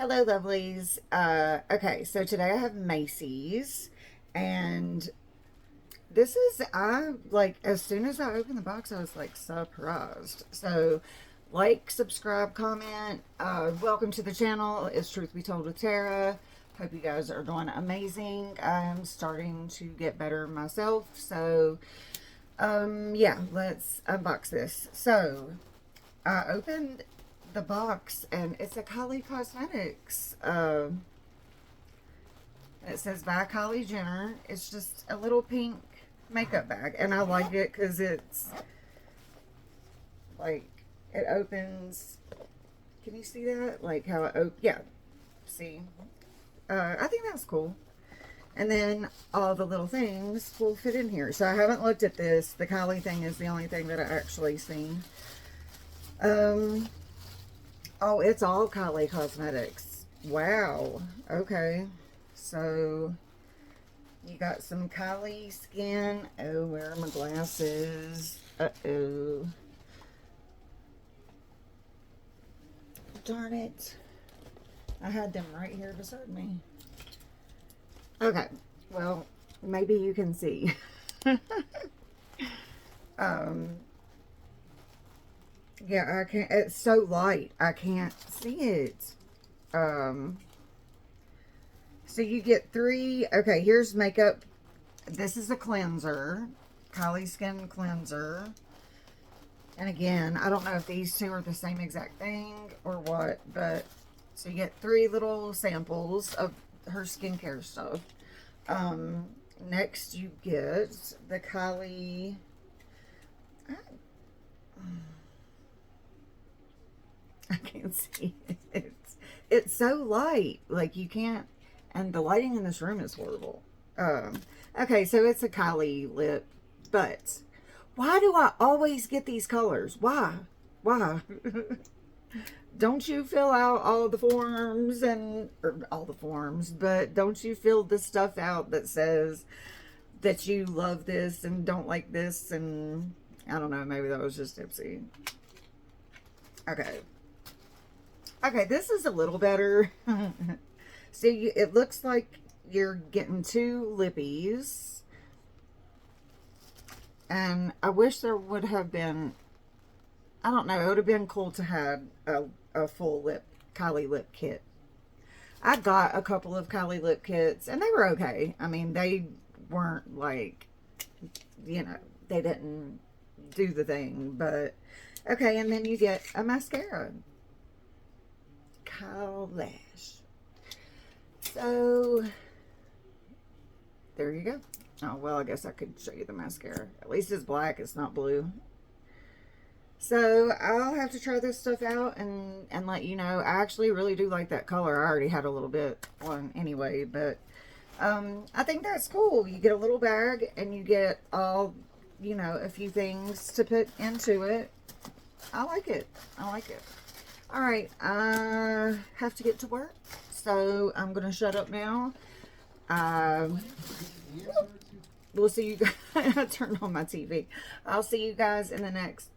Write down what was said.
Hello, lovelies. Okay, so today I have Macy's, and this is, I like, as soon as I opened the box, I was like surprised. So, like, subscribe, comment. Welcome to the channel. It's Truth Be Told with Tara. Hope you guys are doing amazing. I'm starting to get better myself. So, yeah, let's unbox this. So, I opened the box and it's a Kylie Cosmetics. It says by Kylie Jenner. It's just a little pink makeup bag, and I like it because it's like it opens. Can you see that? Like how it opens? Yeah. See, I think that's cool. And then all the little things will fit in here. So I haven't looked at this. The Kylie thing is the only thing that I actually seen. Um, Oh, it's all Kylie Cosmetics. Wow. Okay. So, you got some Kylie skin. Oh, where are my glasses? Uh-oh. Darn it. I had them right here beside me. Okay. Well, maybe you can see. um, yeah, I can't. It's so light. I can't see it. Um, So you get three. Okay, here's makeup. This is a cleanser. Kylie Skin Cleanser. And again, I don't know if these two are the same exact thing or what, but so you get three little samples of her skincare stuff. Um, Next you get the Kylie. I can't see it. It's so light. Like you can't, and the lighting in this room is horrible. Okay, so it's a Kylie lip, but why do I always get these colors? Why? Why? Don't you fill out all the forms or all the forms, but don't you fill the stuff out that says that you love this and don't like this? And I don't know, maybe that was just tipsy. Okay. Okay, this is a little better. See, it looks like you're getting two lippies. And I wish there would have been, I don't know, it would have been cool to have a full Kylie lip kit. I got a couple of Kylie lip kits, and they were okay. I mean, they weren't like, they didn't do the thing. But, okay, and then you get a mascara. Lash. So, there you go. Oh, well, I guess I could show you the mascara. At least it's black. It's not blue. So, I'll have to try this stuff out and let you know. I actually really do like that color. I already had a little bit on anyway, but I think that's cool. You get a little bag and you get all, a few things to put into it. I like it. I like it. All right, I have to get to work, so I'm going to shut up now. We'll see you guys. I turned on my TV. I'll see you guys in the next